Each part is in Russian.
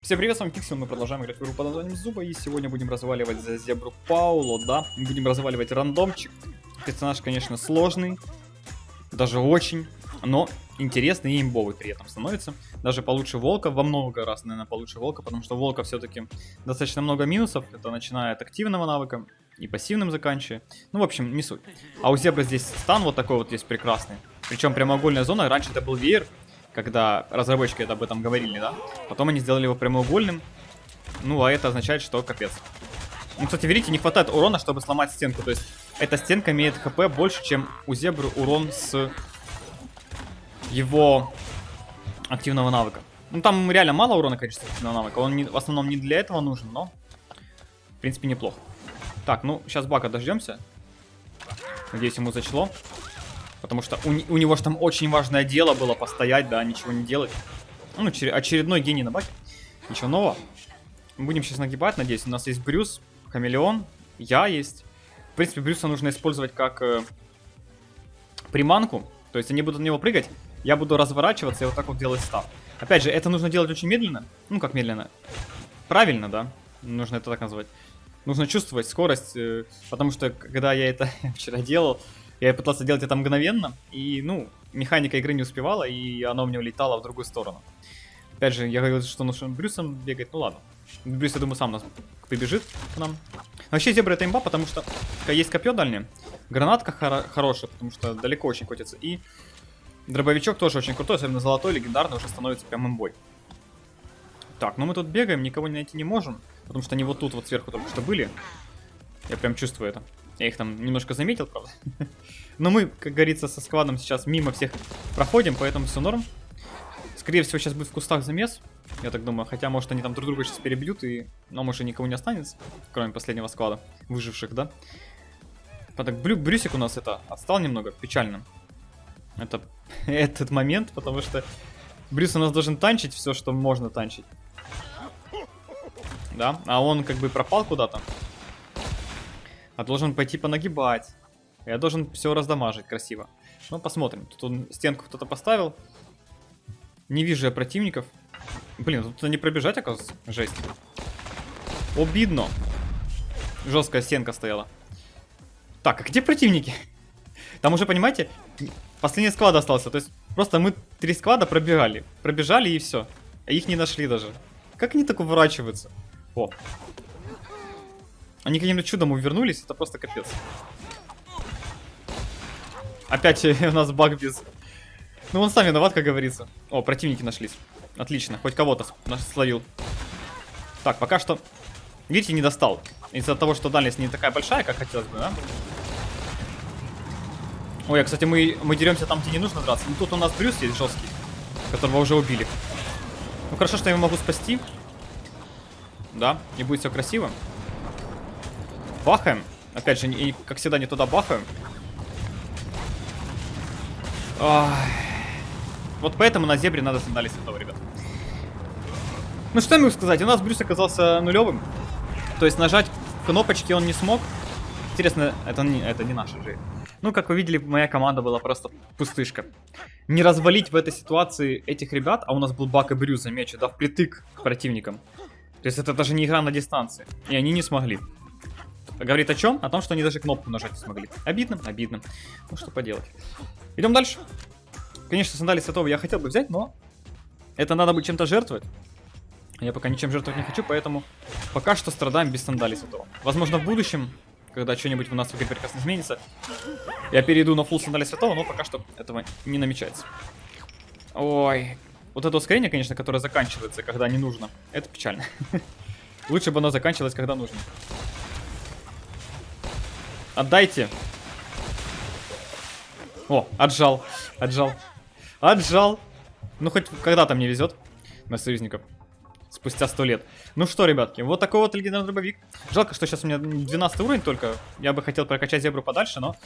Всем привет, с вами Пиксел, мы продолжаем играть в игру под названием Зуба, и сегодня будем разваливать за зебру Пауло, да, будем разваливать рандомчик. Персонаж, конечно, сложный, даже очень, но интересный и имбовый при этом становится. Даже получше Волка, во много раз, наверное, получше Волка, потому что Волка все-таки достаточно много минусов, это начиная от активного навыка и пассивным заканчивая. Ну, в общем, не суть. А у зебры здесь стан вот такой вот есть прекрасный, причем прямоугольная зона, раньше это был веер, когда разработчики об этом говорили, да? Потом они сделали его прямоугольным. Ну, а это означает, что капец. Ну, кстати, видите, не хватает урона, чтобы сломать стенку. То есть, эта стенка имеет хп больше, чем у зебры урон с его активного навыка. Ну, там реально мало урона, конечно, активного навыка. Он в основном не для этого нужен, но, в принципе, неплохо. Так, ну, сейчас Бака дождемся. Надеюсь, ему зачло. Потому что у него же там очень важное дело было постоять, да, ничего не делать. Ну, очередной гений на Баке. Ничего нового. Будем сейчас нагибать, надеюсь. У нас есть Брюс, Хамелеон, я есть. В принципе, Брюса нужно использовать как приманку. То есть они будут на него прыгать, я буду разворачиваться и вот так вот делать став. Опять же, это нужно делать очень медленно. Ну, как медленно? Правильно, да? Нужно это так назвать. Нужно чувствовать скорость, потому что, когда я это вчера делал, я пытался делать это мгновенно, и, ну, механика игры не успевала, и оно мне улетало в другую сторону. Опять же, я говорил, что нужно Брюсом бегать, ну ладно. Брюс, я думаю, сам нас прибежит к нам. Вообще, зебра это имба, потому что есть копье дальнее, гранатка хорошая, потому что далеко очень котится, и дробовичок тоже очень крутой, особенно золотой, легендарный, уже становится прям имбой. Так, ну мы тут бегаем, никого найти не можем, потому что они вот тут вот сверху только что были. Я прям чувствую это. Я их там немножко заметил, правда. Но мы, как говорится, со складом сейчас мимо всех проходим, поэтому все норм. Скорее всего, сейчас будет в кустах замес, я так думаю. Хотя, может, они там друг друга сейчас перебьют, и нам уже никого не останется, кроме последнего склада, выживших, да? Так, Брюсик у нас это отстал немного, печально. Это этот момент, потому что Брюс у нас должен танчить все, что можно танчить. Да, а он как бы пропал куда-то. А должен пойти понагибать. Я должен все раздамажить красиво. Ну, посмотрим. Тут он стенку кто-то поставил. Не вижу я противников. Блин, тут не пробежать, оказывается. Жесть. Обидно. Жесткая стенка стояла. Так, а где противники? Там уже, понимаете, последний склад остался. То есть просто мы 3 склада пробегали. Пробежали и все. А их не нашли даже. Как они так уворачиваются? О. Они каким-то чудом увернулись, это просто капец. Опять у нас баг без... Ну он сам виноват, как говорится. О, противники нашлись. Отлично, хоть кого-то словил. Так, пока что... Видите, не достал. Из-за того, что дальность не такая большая, как хотелось бы, да? Ой, а, кстати, мы деремся там, где не нужно драться. Ну тут у нас Брюс есть жесткий, которого уже убили. Ну хорошо, что я его могу спасти. Да, и будет все красиво. Бахаем. Опять же, как всегда, не туда бахаем. Ой. Вот поэтому на зебре надо сандали святого, ребят. Ну что я могу сказать? У нас Брюс оказался нулевым. То есть нажать кнопочки он не смог. Интересно, это не наша жизнь. Ну, как вы видели, моя команда была просто пустышка. Не развалить в этой ситуации этих ребят, а у нас был Бак и Брюс, замечу, да, впритык к противникам. То есть это даже не игра на дистанции. И они не смогли. Говорит о чем? О том, что они даже кнопку нажать не смогли. Обидно, обидно. Ну что поделать. Идем дальше. Конечно, сандали святого я хотел бы взять, но это надо бы чем-то жертвовать. Я пока ничем жертвовать не хочу, поэтому пока что страдаем без сандали святого. Возможно, в будущем, когда что-нибудь у нас в игре прекрасно изменится, я перейду на фулл сандали святого, но пока что этого не намечается. Ой. Вот это ускорение, конечно, которое заканчивается, когда не нужно, это печально. Лучше бы оно заканчивалось, когда нужно. Отдайте. О, отжал. Отжал. Ну, хоть когда-то мне везет на союзников. Спустя 100 лет. Ну что, ребятки, вот такой вот легендарный дробовик. Жалко, что сейчас у меня 12 уровень только. Я бы хотел прокачать зебру подальше, но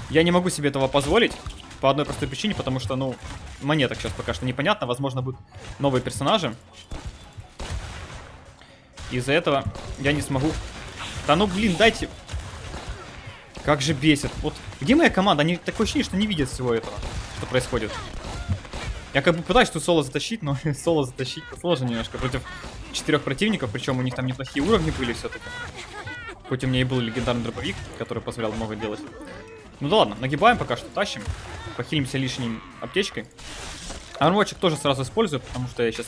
я не могу себе этого позволить. По одной простой причине, потому что, ну, монеток сейчас пока что непонятно. Возможно, будут новые персонажи. Из-за этого я не смогу... Да ну, блин, дайте... Как же бесит. Вот где моя команда? Они такое ощущение, что не видят всего этого, что происходит. Я как бы пытаюсь тут соло затащить, но соло затащить сложно немножко против 4 противников, причем у них там неплохие уровни были все-таки. Хоть у меня и был легендарный дробовик, который позволял много делать. Ну да ладно, нагибаем пока что, тащим. Похилимся лишней аптечкой. Арморчик тоже сразу использую, потому что я сейчас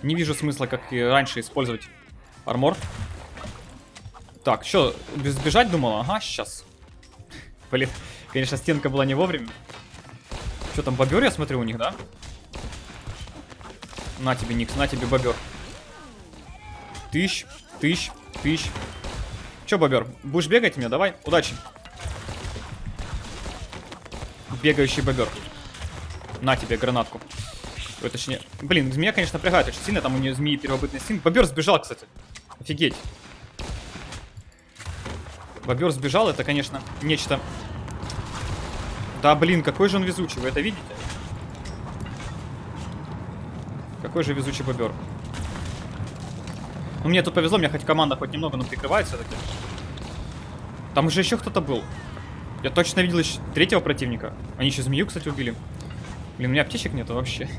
не вижу смысла, как и раньше, использовать армор. Так, что, сбежать думала? Ага, сейчас. Блин, конечно, стенка была не вовремя. Что там, бобер, я смотрю, у них, да? На тебе, Никс, на тебе, бобер. Тыщ. Че, бобер, будешь бегать мне? Давай, удачи. Бегающий бобер. На тебе гранатку. Ой, точнее. Блин, змея, конечно, напрягает очень сильно. Там у нее змеи первобытный инстинкт. Бобер сбежал, кстати. Офигеть. Бобер сбежал, это, конечно, нечто. Да, блин, какой же он везучий, вы это видите? Какой же везучий бобер. Ну, мне тут повезло, у меня хоть команда хоть немного, но прикрывает все-таки. Там уже еще кто-то был. Я точно видел еще третьего противника. Они еще змею, кстати, убили. Блин, у меня аптечек нету вообще.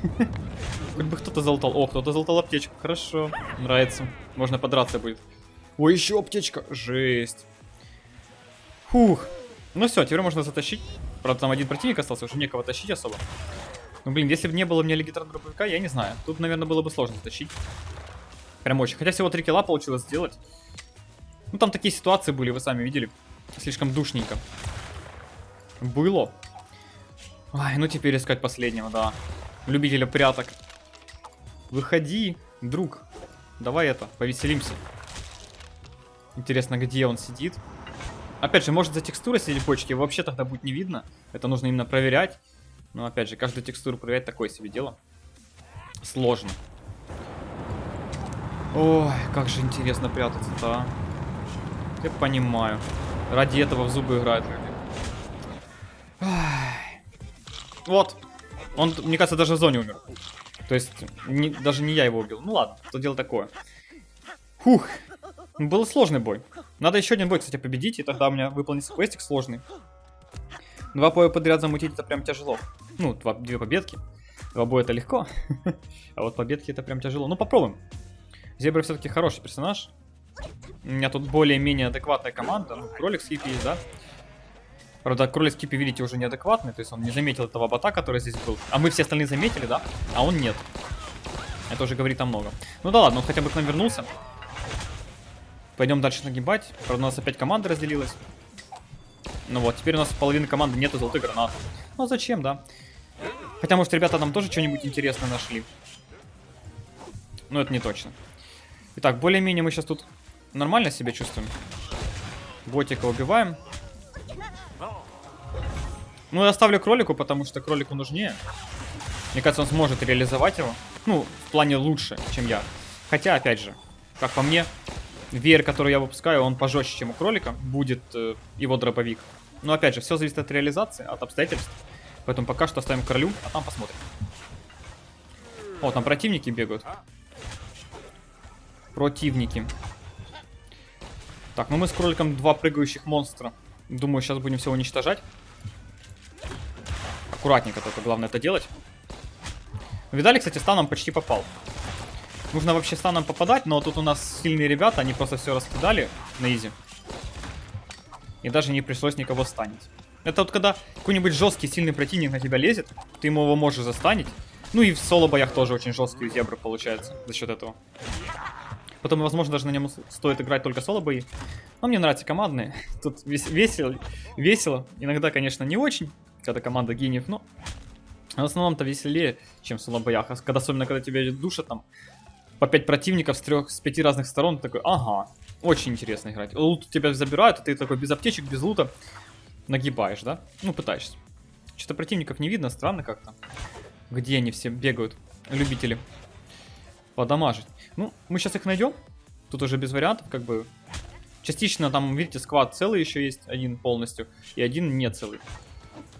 Хоть бы кто-то залутал. О, кто-то залутал аптечку. Хорошо. Нравится. Можно подраться будет. Ой, еще аптечка. Жесть. Фух. Ну все, теперь можно затащить. Правда, там один противник остался, уже некого тащить особо. Ну, блин, если бы не было у меня легендарного дробовика, я не знаю. Тут, наверное, было бы сложно затащить. Прям очень. Хотя всего 3 килла получилось сделать. Ну, там такие ситуации были, вы сами видели. Слишком душненько. Было. Ай, ну теперь искать последнего, да. Любителя пряток. Выходи, друг. Давай это, повеселимся. Интересно, где он сидит. Опять же, может за текстурой сидеть в бочке, вообще тогда будет не видно. Это нужно именно проверять. Но опять же, каждую текстуру проверять такое себе дело. Сложно. Ой, как же интересно прятаться-то, а. Я понимаю. Ради этого в зубы играют люди. Вот. Он, мне кажется, даже в зоне умер. То есть, даже не я его убил. Ну ладно, то дело такое. Фух. Был сложный бой. Надо еще один бой, кстати, победить, и тогда у меня выполнится квестик сложный. 2 боя подряд замутить это прям тяжело. Ну, 2 победки. 2 боя это легко. А вот победки это прям тяжело. Ну, попробуем. Зебра все-таки хороший персонаж. У меня тут более-менее адекватная команда. Ну, кролик с Кипи есть, да? Правда, кролик с Кипи, видите, уже неадекватный. То есть он не заметил этого бота, который здесь был. А мы все остальные заметили, да? А он нет. Это уже говорит о многом. Ну да ладно, он хотя бы к нам вернулся. Пойдем дальше нагибать. Правда, у нас опять команда разделилась. Ну вот, теперь у нас половины команды нету золотой гранаты. Ну зачем, да? Хотя, может, ребята там тоже что-нибудь интересное нашли. Но это не точно. Итак, более-менее мы сейчас тут нормально себя чувствуем. Ботика убиваем. Ну, я оставлю кролику, потому что кролику нужнее. Мне кажется, он сможет реализовать его. Ну, в плане лучше, чем я. Хотя, опять же, как по мне, веер, который я выпускаю, он пожестче, чем у кролика. Будет его дробовик. Но, опять же, все зависит от реализации, от обстоятельств. Поэтому пока что оставим кролю, а там посмотрим. О, там противники бегают. Противники. Так, ну мы с кроликом 2 прыгающих монстра. Думаю, сейчас будем все уничтожать. Аккуратненько только, главное это делать. Видали, кстати, станом почти попал. Нужно вообще станом попадать, но тут у нас сильные ребята, они просто все раскидали на изи. И даже не пришлось никого станить. Это вот когда какой-нибудь жесткий сильный противник на тебя лезет, ты его можешь застанить. Ну и в соло-боях тоже очень жесткие зебры получается за счет этого. Потом, возможно, даже на нем стоит играть только соло-бои. Но мне нравятся командные. Тут весело. Иногда, конечно, не очень, когда команда гениев, но в основном-то веселее, чем в соло-боях. Особенно, когда тебя душат там по 5 противников с 5 разных сторон, ты такой, ага, очень интересно играть. Лут тебя забирают, а ты такой без аптечек, без лута нагибаешь, да? Ну, пытаешься. Что-то противников не видно, странно как-то. Где они все бегают, любители подамажить. Ну, мы сейчас их найдем. Тут уже без вариантов, как бы. Частично там, видите, сквад целый еще есть, один полностью, и один не целый.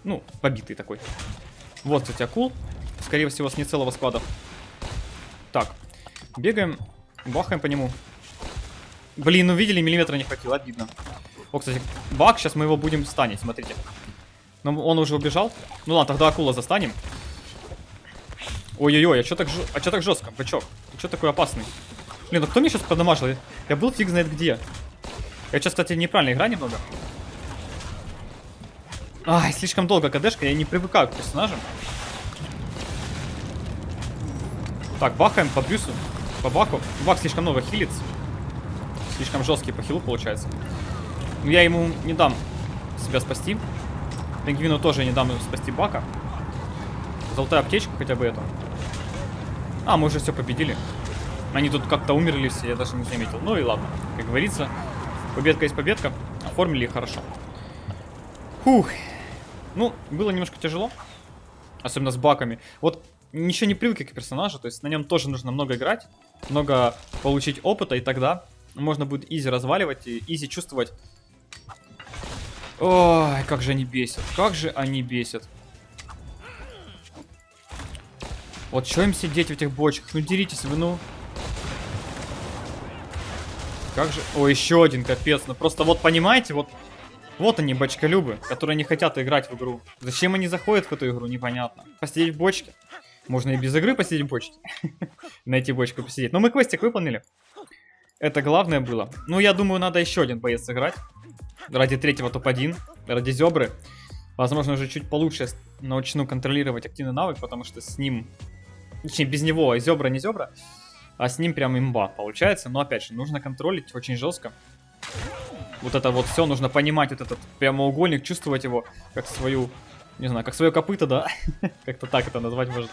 Ну, побитый такой. Вот, кстати, акул. Скорее всего, с нецелого сквада. Так, бегаем, бахаем по нему. Блин, ну видели, миллиметра не хватило, обидно. О, кстати, баг, сейчас мы его будем станить, смотрите. Но он уже убежал. Ну ладно, тогда акула застанем. Ой-ой-ой, а чё так жестко, бычок? Ты чё такой опасный? Блин, ну кто мне сейчас подамажил? Я был фиг знает где. Я сейчас, кстати, неправильно играю немного. Ай, слишком долго КДшка, я не привыкаю к персонажам. Так, бахаем по Брюсу, по Баку. Бак слишком много хилится. Слишком жесткий по хилу получается. Но я ему не дам себя спасти. Пингвину тоже не дам ему спасти Бака. Золотая аптечка хотя бы это. А, мы уже все победили. Они тут как-то умерли все, я даже не заметил. Ну и ладно, как говорится, победка есть победка. Оформили хорошо. Фух. Ну, было немножко тяжело. Особенно с Баками. Вот ничего не привык к персонажу, то есть на нем тоже нужно много играть, много получить опыта, и тогда можно будет изи разваливать и изи чувствовать. Ой, как же они бесят, как же они бесят. Вот что им сидеть в этих бочках, ну деритесь вы, ну. Как же, о, еще один, капец, ну просто вот понимаете, вот они, бочколюбы, которые не хотят играть в игру. Зачем они заходят в эту игру, непонятно. Посидеть в бочке. Можно и без игры посидеть в бочке. Найти бочку посидеть. Но мы квестик выполнили. Это главное было. Ну, я думаю, надо еще один боец сыграть. Ради третьего топ-1. Ради Зебры. Возможно, уже чуть получше начну контролировать активный навык, потому что с ним... Точнее, без него Зебра не Зебра. А с ним прям имба получается. Но, опять же, нужно контролить очень жестко. Вот это вот все. Нужно понимать вот этот прямоугольник, чувствовать его как свою... Не знаю, как свое копыто, да? Как-то так это назвать можно.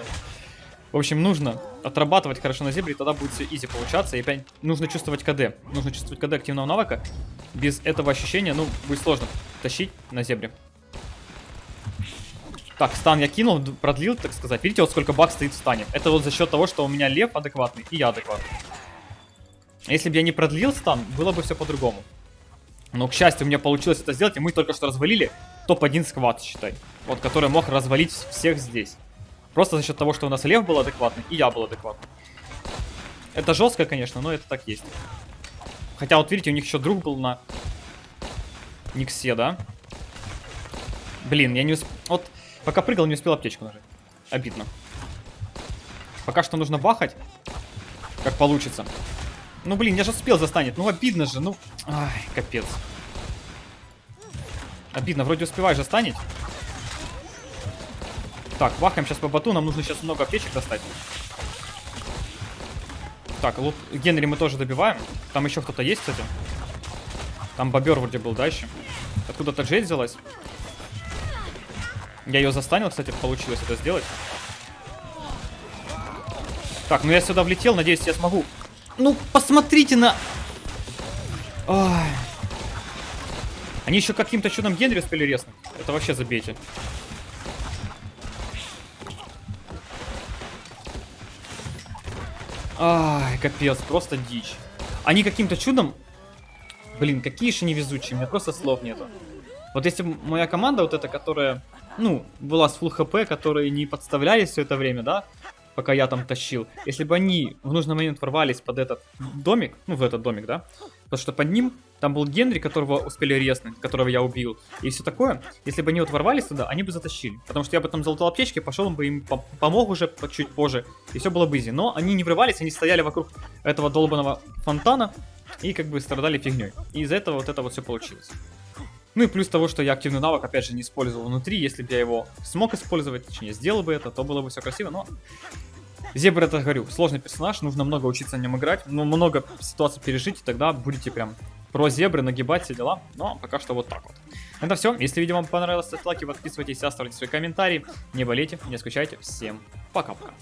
В общем, нужно отрабатывать хорошо на Зебре, и тогда будет все изи получаться. И опять нужно чувствовать КД. Нужно чувствовать КД активного навыка. Без этого ощущения, ну, будет сложно тащить на Зебре. Так, стан я кинул, продлил, так сказать. Видите, вот сколько Бак стоит в стане. Это вот за счет того, что у меня Лев адекватный, и я адекватный. Если бы я не продлил стан, было бы все по-другому. Но, к счастью, у меня получилось это сделать, и мы только что развалили топ-1 сквад, считай. Вот, который мог развалить всех здесь. Просто за счет того, что у нас Лев был адекватный, и я был адекватный. Это жестко, конечно, но это так есть. Хотя, вот видите, у них еще друг был на Никсе, да? Блин, я не успел... Вот, пока прыгал, не успел аптечку нажать. Обидно. Пока что нужно бахать, как получится. Ну, блин, я же успел застанет. Ну, обидно же, ну... Ай, капец. Обидно, вроде успеваешь застанить. Так, бахаем сейчас по боту. Нам нужно сейчас много аптечек достать. Так, лут... Генри мы тоже добиваем. Там еще кто-то есть, кстати. Там бобер вроде был, да, еще? Откуда-то Джейд взялась. Я ее застанил, кстати, получилось это сделать. Так, ну я сюда влетел, надеюсь, я смогу. Ну, посмотрите на... Ой. Они еще каким-то чудом Генри успели резнуть. Это вообще забейте. Ай, капец, просто дичь. Они каким-то чудом... Блин, какие же невезучие, у меня просто слов нету. Вот если бы моя команда вот эта, которая, ну, была с фулл хп, которые не подставлялись все это время, да, пока я там тащил. Если бы они в нужный момент ворвались под этот домик, ну, в этот домик, да, потому что под ним там был Генри, которого успели резнуть, которого я убил, и все такое. Если бы они вот ворвались туда, они бы затащили. Потому что я бы там залутал аптечки, пошел бы им помог уже чуть позже, и все было бы изи. Но они не врывались, они стояли вокруг этого долбанного фонтана и как бы страдали фигней. И из-за этого вот это вот все получилось. Ну и плюс того, что я активный навык, опять же, не использовал внутри. Если бы я его смог использовать, точнее, сделал бы это, то было бы все красиво, но... Зебра, это, говорю, сложный персонаж, нужно много учиться на нем играть, но много ситуаций пережить, и тогда будете прям про зебры нагибать все дела. Но пока что вот так вот. Это все. Если видео вам понравилось, ставьте лайки, подписывайтесь, оставляйте свои комментарии. Не болейте, не скучайте. Всем пока-пока.